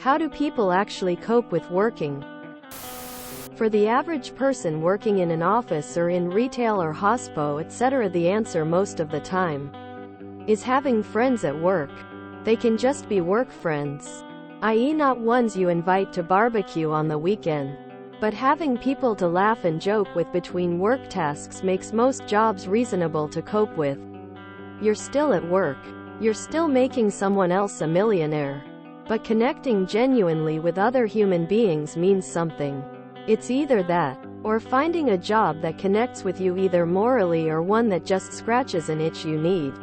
How do people actually cope with working? For the average person working in an office or in retail or hospo etc., the answer most of the time is having friends at work. They can just be work friends, i.e. not ones you invite to barbecue on the weekend. But having people to laugh and joke with between work tasks makes most jobs reasonable to cope with. You're still at work. You're still making someone else a millionaire. But connecting genuinely with other human beings means something. It's either that, or finding a job that connects with you either morally or one that just scratches an itch you need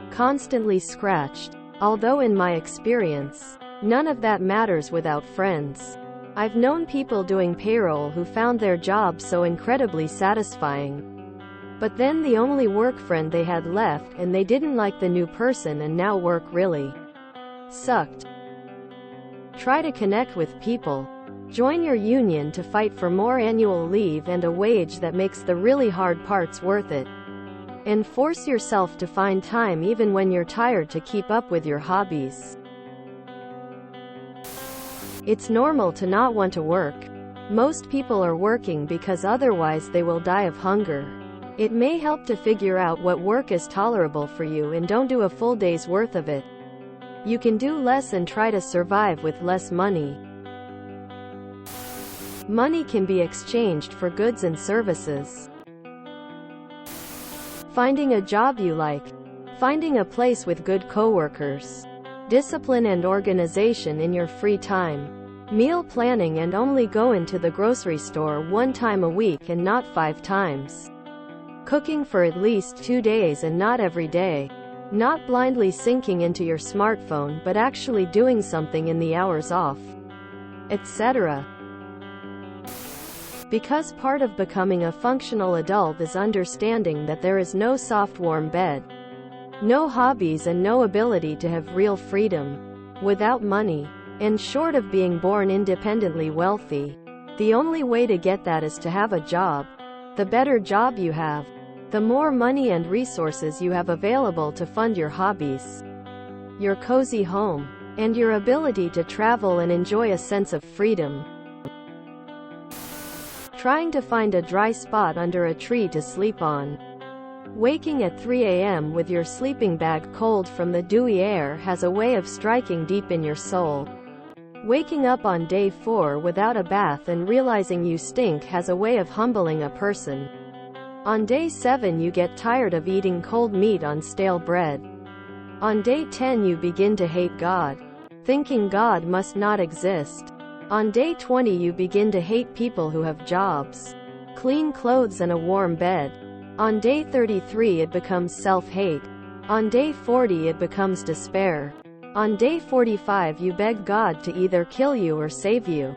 constantly scratched. Although in my experience, none of that matters without friends. I've known people doing payroll who found their job so incredibly satisfying. But then the only work friend they had left and they didn't like the new person and now work really sucked. Try to connect with people. Join your union to fight for more annual leave and a wage that makes the really hard parts worth it. And force yourself to find time even when you're tired to keep up with your hobbies. It's normal to not want to work. Most people are working because otherwise they will die of hunger. It may help to figure out what work is tolerable for you and don't do a full day's worth of it. You can do less and try to survive with less money. Money can be exchanged for goods and services. Finding a job you like. Finding a place with good coworkers. Discipline and organization in your free time. Meal planning and only going to the grocery store 1 time a week and not 5 times. Cooking for at least 2 days and not every day. Not blindly syncing into your smartphone but actually doing something in the hours off, etc. Because part of becoming a functional adult is understanding that there is no soft warm bed, no hobbies and no ability to have real freedom without money. And short of being born independently wealthy, the only way to get that is to have a job. The better job you have, the more money and resources you have available to fund your hobbies, your cozy home, and your ability to travel and enjoy a sense of freedom. Trying to find a dry spot under a tree to sleep on. Waking at 3 a.m. with your sleeping bag cold from the dewy air has a way of striking deep in your soul. Waking up on day 4 without a bath and realizing you stink has a way of humbling a person. On day 7 you get tired of eating cold meat on stale bread. On day 10 you begin to hate God, thinking God must not exist. On day 20 you begin to hate people who have jobs, clean clothes and a warm bed. On day 33 it becomes self-hate. On day 40 it becomes despair. On day 45 you beg God to either kill you or save you.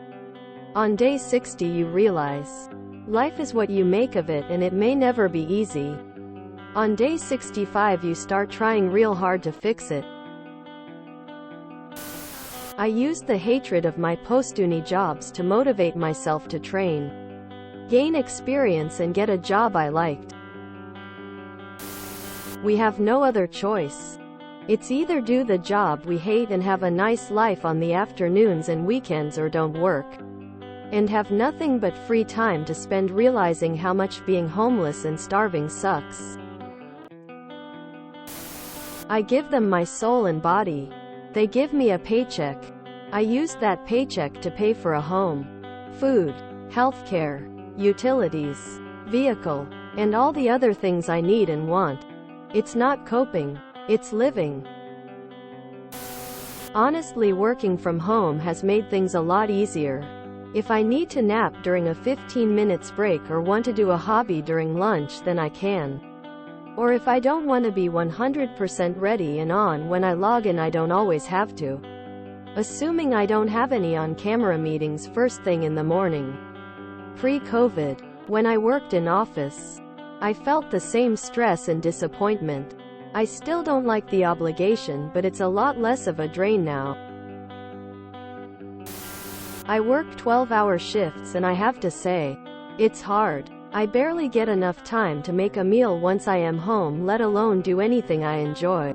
On day 60 you realize life is what you make of it and it may never be easy. On day 65 you start trying real hard to fix it. I used the hatred of my post-uni jobs to motivate myself to train, gain experience and get a job I liked. We have no other choice. It's either do the job we hate and have a nice life on the afternoons and weekends, or don't work and have nothing but free time to spend realizing how much being homeless and starving sucks. I give them my soul and body. They give me a paycheck. I used that paycheck to pay for a home, food, healthcare, utilities, vehicle, and all the other things I need and want. It's not coping. It's living. Honestly, working from home has made things a lot easier. If I need to nap during a 15 minutes break or want to do a hobby during lunch, then I can. Or if I don't want to be 100% ready and on when I log in, I don't always have to. Assuming I don't have any on-camera meetings first thing in the morning. Pre-COVID, when I worked in office, I felt the same stress and disappointment. I still don't like the obligation, but it's a lot less of a drain now. I work 12-hour shifts and I have to say, it's hard. I barely get enough time to make a meal once I am home, let alone do anything I enjoy.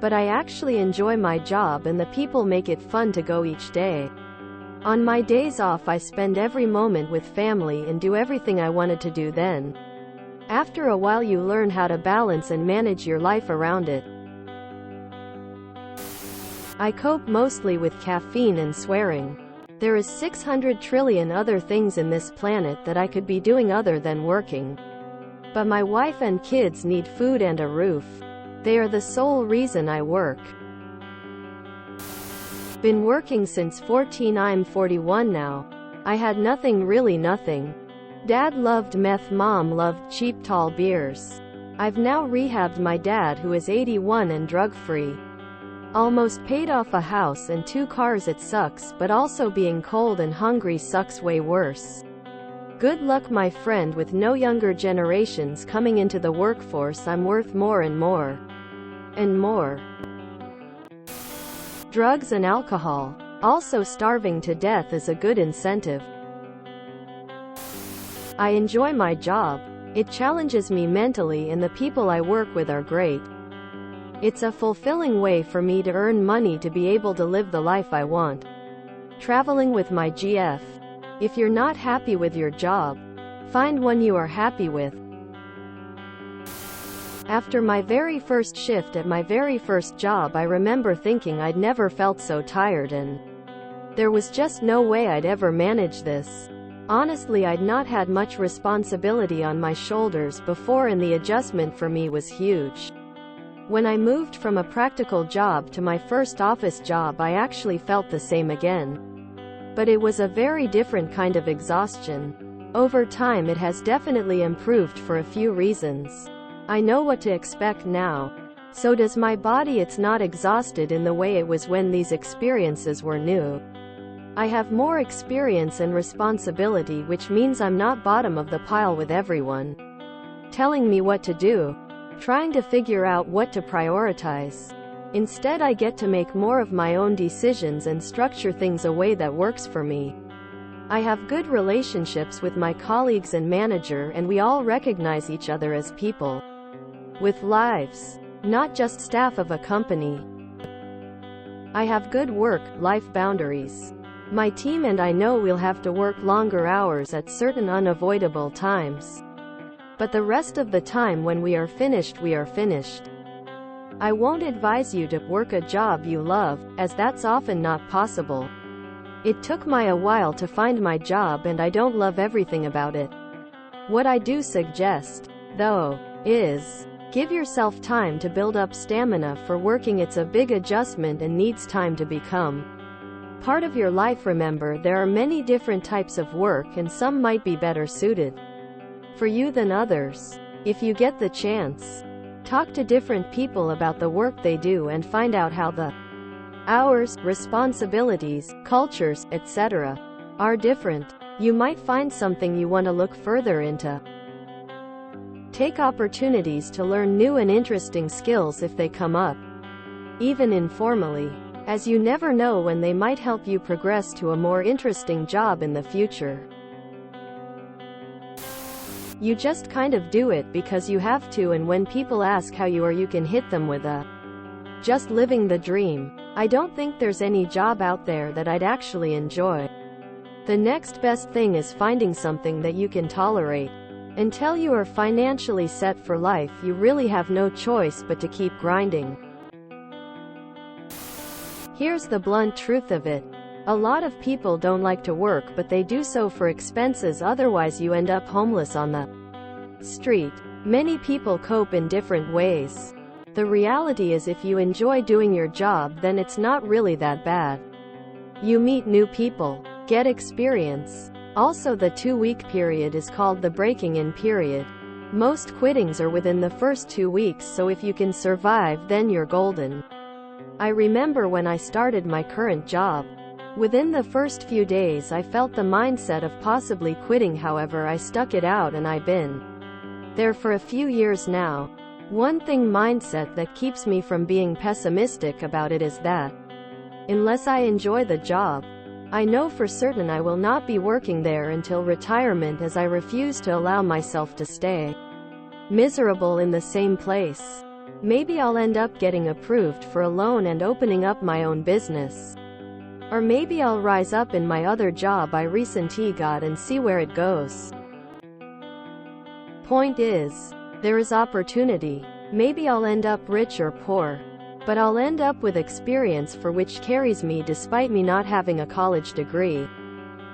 But I actually enjoy my job and the people make it fun to go each day. On my days off I spend every moment with family and do everything I wanted to do then. After a while you learn how to balance and manage your life around it. I cope mostly with caffeine and swearing. There is 600 trillion other things in this planet that I could be doing other than working. But my wife and kids need food and a roof. They are the sole reason I work. Been working since 14. I'm 41 now. I had nothing, really nothing. Dad loved meth, mom loved cheap tall beers. I've now rehabbed my dad who is 81 and drug-free. Almost paid off a house and 2 cars. It sucks, but also being cold and hungry sucks way worse. Good luck my friend. With no younger generations coming into the workforce, I'm worth more and more. And more. Drugs and alcohol. Also starving to death is a good incentive. I enjoy my job. It challenges me mentally and the people I work with are great. It's a fulfilling way for me to earn money to be able to live the life I want. Traveling with my GF. If you're not happy with your job, find one you are happy with. After my very first shift at my very first job, I remember thinking I'd never felt so tired and there was just no way I'd ever manage this. Honestly, I'd not had much responsibility on my shoulders before and the adjustment for me was huge. When I moved from a practical job to my first office job, I actually felt the same again. But it was a very different kind of exhaustion. Over time it has definitely improved for a few reasons. I know what to expect now. So does my body. It's not exhausted in the way it was when these experiences were new. I have more experience and responsibility, which means I'm not bottom of the pile with everyone telling me what to do, trying to figure out what to prioritize. Instead, I get to make more of my own decisions and structure things a way that works for me. I have good relationships with my colleagues and manager, and we all recognize each other as people with lives, not just staff of a company. I have good work-life boundaries. My team and I know we'll have to work longer hours at certain unavoidable times. But the rest of the time when we are finished, we are finished. I won't advise you to work a job you love, as that's often not possible. It took me a while to find my job and I don't love everything about it. What I do suggest, though, is give yourself time to build up stamina for working. It's a big adjustment and needs time to become part of your life. Remember, there are many different types of work and some might be better suited for you than others. If you get the chance, talk to different people about the work they do and find out how the hours, responsibilities, cultures, etc. are different. You might find something you want to look further into. Take opportunities to learn new and interesting skills if they come up, even informally, as you never know when they might help you progress to a more interesting job in the future. You just kind of do it because you have to, and when people ask how you are, you can hit them with a just living the dream. I don't think there's any job out there that I'd actually enjoy. The next best thing is finding something that you can tolerate. Until you are financially set for life, you really have no choice but to keep grinding. Here's the blunt truth of it. A lot of people don't like to work, but they do so for expenses, otherwise you end up homeless on the street. Many people cope in different ways. The reality is, if you enjoy doing your job, then it's not really that bad. You meet new people, get experience. Also, the 2-week period is called the breaking in period. Most quittings are within the first 2 weeks, so if you can survive, then you're golden. I remember when I started my current job. Within the first few days I felt the mindset of possibly quitting, however I stuck it out and I've been there for a few years now. One thing mindset that keeps me from being pessimistic about it is that unless I enjoy the job, I know for certain I will not be working there until retirement, as I refuse to allow myself to stay miserable in the same place. Maybe I'll end up getting approved for a loan and opening up my own business. Or maybe I'll rise up in my other job I recently got and see where it goes. Point is, there is opportunity. Maybe I'll end up rich or poor, but I'll end up with experience for which carries me despite me not having a college degree.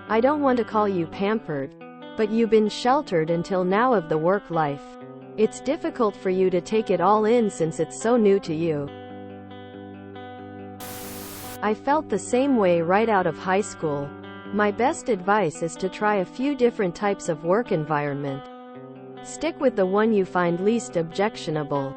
I don't want to call you pampered, but you've been sheltered until now of the work life. It's difficult for you to take it all in since it's so new to you. I felt the same way right out of high school. My best advice is to try a few different types of work environment. Stick with the one you find least objectionable.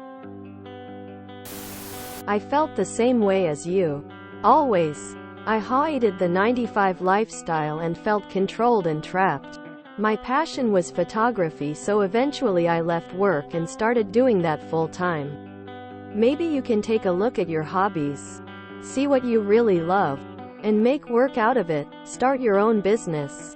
I felt the same way as you. Always. I hated the 9-to-5 lifestyle and felt controlled and trapped. My passion was photography, so eventually I left work and started doing that full time. Maybe you can take a look at your hobbies. See what you really love, and make work out of it. Start your own business.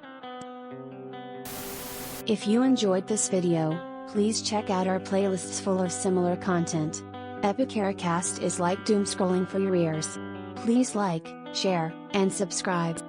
If you enjoyed this video, please check out our playlists full of similar content. OrdinaryQuestions is like doom scrolling for your ears. Please like, share, and subscribe.